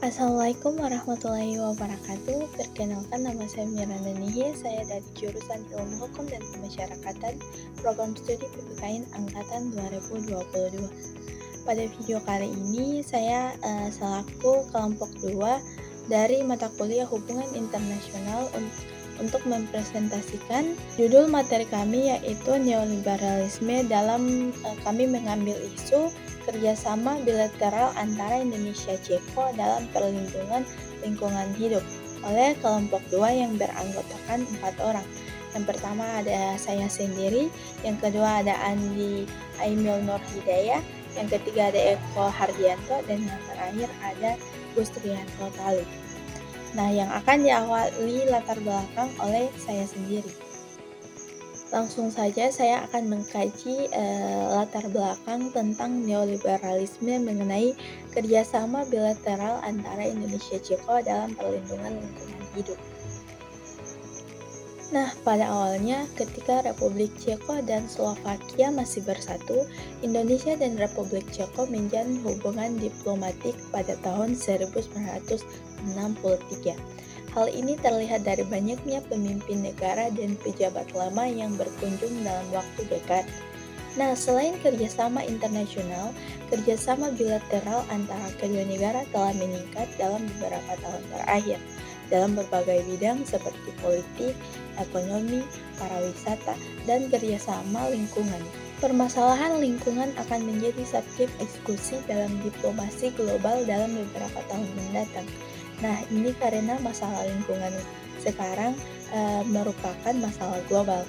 Assalamualaikum warahmatullahi wabarakatuh. Perkenalkan, nama saya Miranda Nihi. Saya dari jurusan Ilmu Hukum dan Pemasyarakatan, Program Studi PPKN Angkatan 2022. Pada video kali ini, saya selaku kelompok 2 dari mata kuliah Hubungan Internasional untuk mempresentasikan judul materi kami, yaitu neoliberalisme dalam kami mengambil isu kerjasama bilateral antara Indonesia Ceko dalam perlindungan lingkungan hidup oleh kelompok 2 yang beranggotakan 4 orang. Yang pertama ada saya sendiri, yang kedua ada Andi Aimil Nur Hidayah, yang ketiga ada Eko Hardianto, dan yang terakhir ada Gustrianto Talib. Nah, yang akan diawali latar belakang oleh saya sendiri. Langsung saja saya akan mengkaji latar belakang tentang neoliberalisme mengenai kerjasama bilateral antara Indonesia Ceko dalam perlindungan lingkungan hidup. Nah, pada awalnya ketika Republik Ceko dan Slovakia masih bersatu, Indonesia dan Republik Ceko menjalin hubungan diplomatik pada tahun 1963. Hal ini terlihat dari banyaknya pemimpin negara dan pejabat lama yang berkunjung dalam waktu dekat. Nah, selain kerjasama internasional, kerjasama bilateral antara kedua negara telah meningkat dalam beberapa tahun terakhir dalam berbagai bidang seperti politik, ekonomi, pariwisata, dan kerjasama lingkungan. Permasalahan lingkungan akan menjadi subjek diskusi dalam diplomasi global dalam beberapa tahun mendatang. Nah, ini karena masalah lingkungan sekarang merupakan masalah global,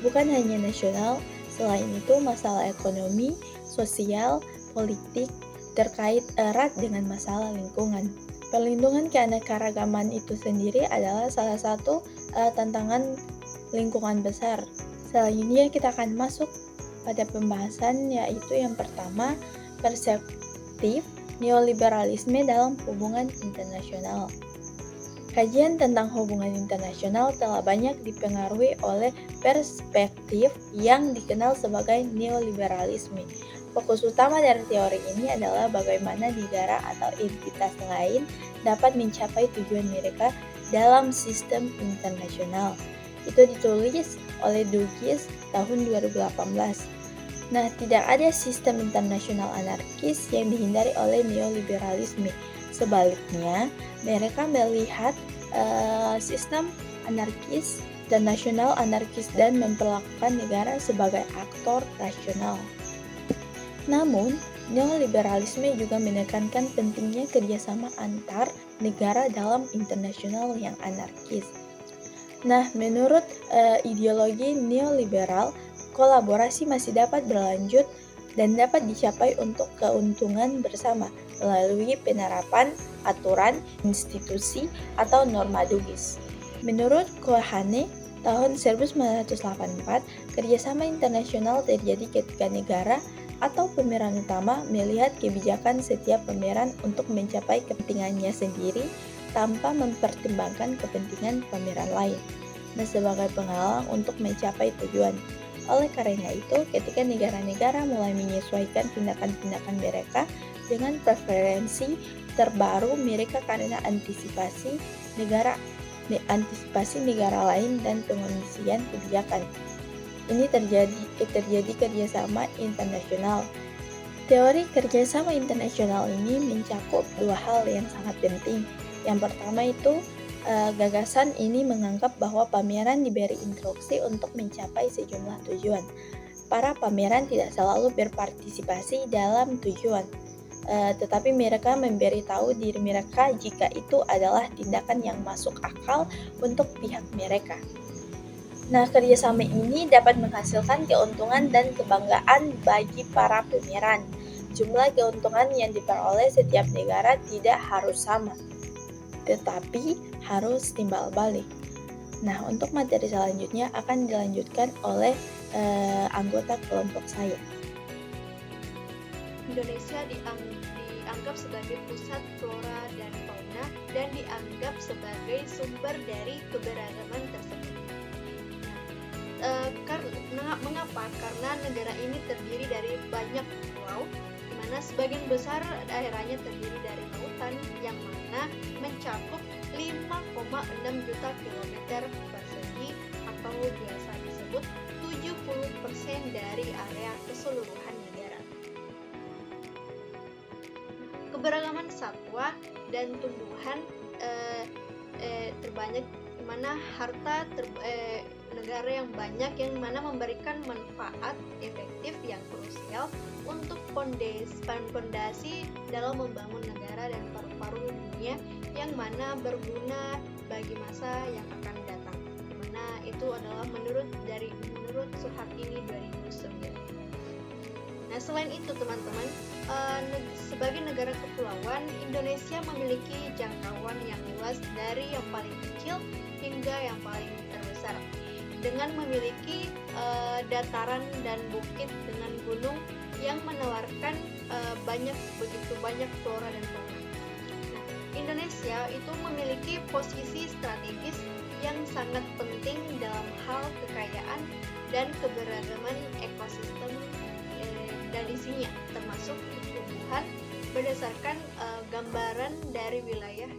bukan hanya nasional. Selain itu, masalah ekonomi, sosial, politik terkait erat dengan masalah lingkungan. Perlindungan keanekaragaman itu sendiri adalah salah satu tantangan lingkungan besar. Selanjutnya kita akan masuk pada pembahasan, yaitu yang pertama, perspektif neoliberalisme dalam hubungan internasional. Kajian tentang hubungan internasional telah banyak dipengaruhi oleh perspektif yang dikenal sebagai neoliberalisme. Fokus utama dari teori ini adalah bagaimana negara atau entitas lain dapat mencapai tujuan mereka dalam sistem internasional. Itu ditulis oleh Dugis tahun 2018. Nah, tidak ada sistem internasional anarkis yang dihindari oleh neoliberalisme. Sebaliknya, mereka melihat sistem anarkis dan nasional anarkis dan memperlakukan negara sebagai aktor rasional. Namun, neoliberalisme juga menekankan pentingnya kerjasama antar negara dalam internasional yang anarkis. Nah, menurut ideologi neoliberal, kolaborasi masih dapat berlanjut dan dapat dicapai untuk keuntungan bersama melalui penerapan aturan, institusi, atau norma Dugis. Menurut Kohane, tahun 1984, kerjasama internasional terjadi ketika negara atau pemeran utama melihat kebijakan setiap pemeran untuk mencapai kepentingannya sendiri tanpa mempertimbangkan kepentingan pemeran lain, dan sebagai penghalang untuk mencapai tujuan. Oleh karena itu, ketika negara-negara mulai menyesuaikan tindakan-tindakan mereka dengan preferensi terbaru mereka karena antisipasi negara lain dan pengondisian kebijakan. Ini terjadi kerjasama internasional. Teori kerjasama internasional ini mencakup dua hal yang sangat penting. Yang pertama itu, gagasan ini menganggap bahwa pameran diberi instruksi untuk mencapai sejumlah tujuan. Para pameran tidak selalu berpartisipasi dalam tujuan, tetapi mereka memberitahu diri mereka jika itu adalah tindakan yang masuk akal untuk pihak mereka. Nah, kerjasama ini dapat menghasilkan keuntungan dan kebanggaan bagi para pameran. Jumlah keuntungan yang diperoleh setiap negara tidak harus sama, tetapi harus timbal balik. Nah, untuk materi selanjutnya akan dilanjutkan oleh anggota kelompok saya. Indonesia dianggap sebagai pusat flora dan fauna dan dianggap sebagai sumber dari keberagaman tersebut. Mengapa? Karena negara ini terdiri dari banyak pulau, di mana sebagian besar daerahnya terdiri dari lautan yang mana mencakup 5,6 juta kilometer persegi atau biasa disebut 70% dari area keseluruhan negara. Keberagaman satwa dan tumbuhan terbanyak di mana negara yang banyak yang mana memberikan manfaat efektif yang krusial untuk fondasi dalam membangun negara dan paru-paru dunia yang mana berguna bagi masa yang akan datang. Dimana itu adalah menurut Suhartini 2009. Nah, selain itu teman-teman, sebagai negara kepulauan, Indonesia memiliki jangkauan yang luas dari yang paling kecil hingga yang paling terbesar, dengan memiliki dataran dan bukit dengan gunung yang menawarkan begitu banyak flora dan fauna. Nah, Indonesia itu memiliki posisi strategis yang sangat penting dalam hal kekayaan dan keberagaman ekosistem dan isinya, termasuk tumbuhan berdasarkan gambaran dari wilayah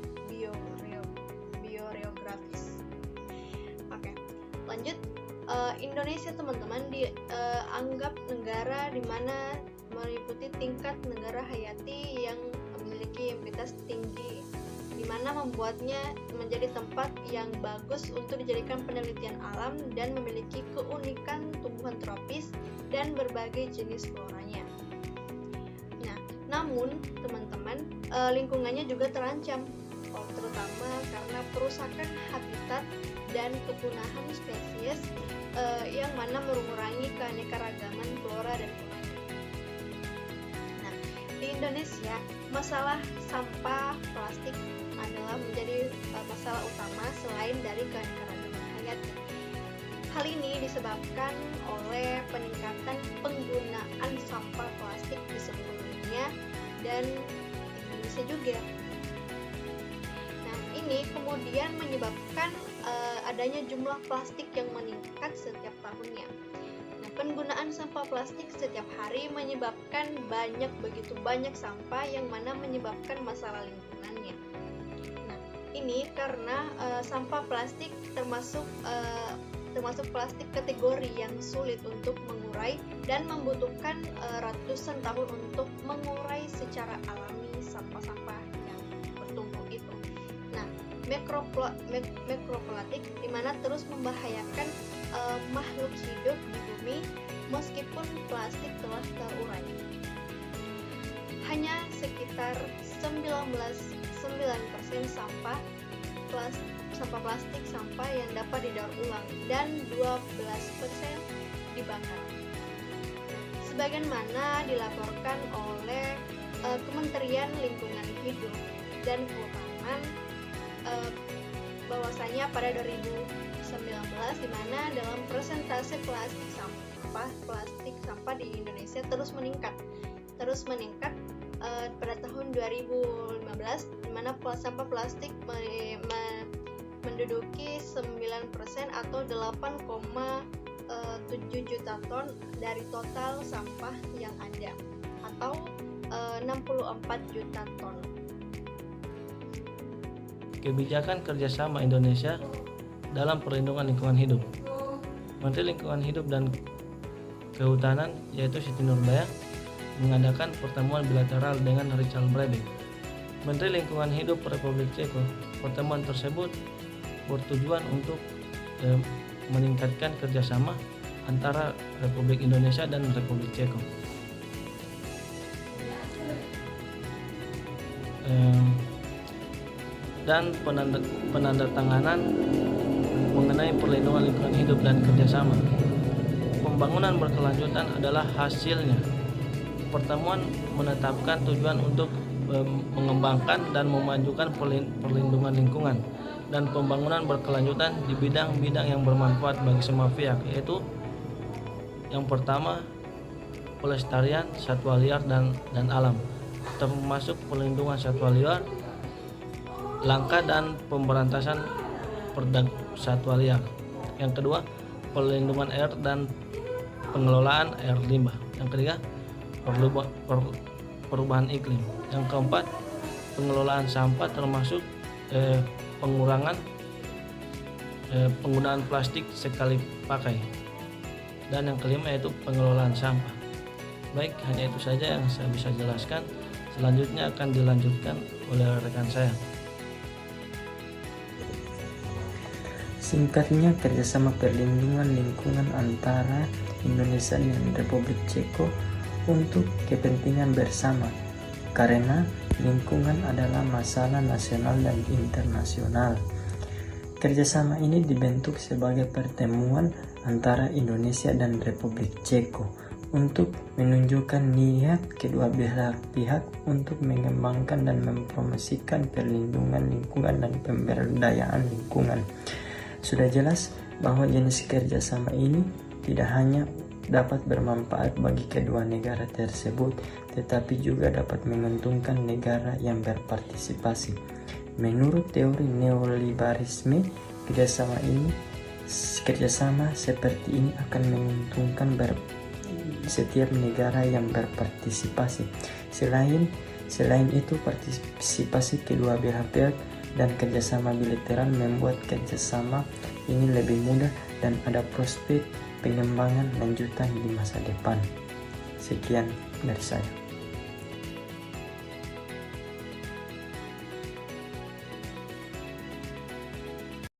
bioreografis. Oke, lanjut. Indonesia teman-teman dianggap negara di mana meliputi tingkat negara hayati yang memiliki entitas tinggi, di mana membuatnya menjadi tempat yang bagus untuk dijadikan penelitian alam dan memiliki keunikan tumbuhan tropis dan berbagai jenis floranya. Nah, namun teman-teman, lingkungannya juga terancam, terutama karena perusakan habitat dan kepunahan spesies yang mana mengurangi keanekaragaman flora dan fauna. Nah, di Indonesia, masalah sampah plastik adalah menjadi masalah utama selain dari keanekaragaman hayati. Hal ini disebabkan oleh peningkatan penggunaan sampah plastik di seluruh dunia dan Indonesia juga. Nah, ini kemudian menyebabkan adanya jumlah plastik yang meningkat setiap tahunnya. Nah, penggunaan sampah plastik setiap hari menyebabkan begitu banyak sampah yang mana menyebabkan masalah lingkungannya. Nah, ini karena sampah plastik termasuk plastik kategori yang sulit untuk mengurai dan membutuhkan ratusan tahun untuk mengurai secara alami sampah-sampah yang bertumpuk itu. Nah, mikroplastik di mana terus membahayakan makhluk hidup di bumi meskipun plastik telah terurai. Hanya sekitar 9% sampah plastik yang dapat didaur ulang dan 12% dibakar. Sebagaimana dilaporkan oleh Kementerian Lingkungan Hidup dan Kehutanan bahwasanya pada 2019 di mana dalam persentase plastik sampah di Indonesia terus meningkat pada tahun 2015 di mana sampah plastik menduduki 9% atau 8,7 juta ton dari total sampah yang ada atau 64 juta ton. Kebijakan kerjasama Indonesia dalam perlindungan lingkungan hidup. Menteri Lingkungan Hidup dan Kehutanan yaitu Siti Nurbaya mengadakan pertemuan bilateral dengan Richard Breivik, Menteri Lingkungan Hidup Republik Ceko. Pertemuan tersebut bertujuan untuk meningkatkan kerjasama antara Republik Indonesia dan Republik Ceko. Dan penandatanganan mengenai perlindungan lingkungan hidup dan kerjasama. Pembangunan berkelanjutan adalah hasilnya. Pertemuan menetapkan tujuan untuk mengembangkan dan memajukan perlindungan lingkungan dan pembangunan berkelanjutan di bidang-bidang yang bermanfaat bagi semua pihak, yaitu yang pertama pelestarian satwa liar dan alam, termasuk perlindungan satwa liar, langkah dan pemberantasan satwa liar. Yang kedua, perlindungan air dan pengelolaan air limbah. Yang ketiga, perubahan iklim. Yang keempat, pengelolaan sampah termasuk pengurangan penggunaan plastik sekali pakai. Dan yang kelima yaitu pengelolaan sampah. Baik, hanya itu saja yang saya bisa jelaskan. Selanjutnya akan dilanjutkan oleh rekan saya. Singkatnya, kerjasama perlindungan lingkungan antara Indonesia dan Republik Ceko untuk kepentingan bersama, karena lingkungan adalah masalah nasional dan internasional. Kerjasama ini dibentuk sebagai pertemuan antara Indonesia dan Republik Ceko untuk menunjukkan niat kedua belah pihak untuk mengembangkan dan mempromosikan perlindungan lingkungan dan pemberdayaan lingkungan. Sudah jelas bahwa jenis kerjasama ini tidak hanya dapat bermanfaat bagi kedua negara tersebut, tetapi juga dapat menguntungkan negara yang berpartisipasi. Menurut teori neoliberalisme, kerjasama seperti ini akan menguntungkan setiap negara yang berpartisipasi. Selain itu, partisipasi kedua belah pihak dan kerjasama bilateral membuat kerjasama ini lebih mudah dan ada prospek pengembangan lanjutan di masa depan. Sekian dari saya.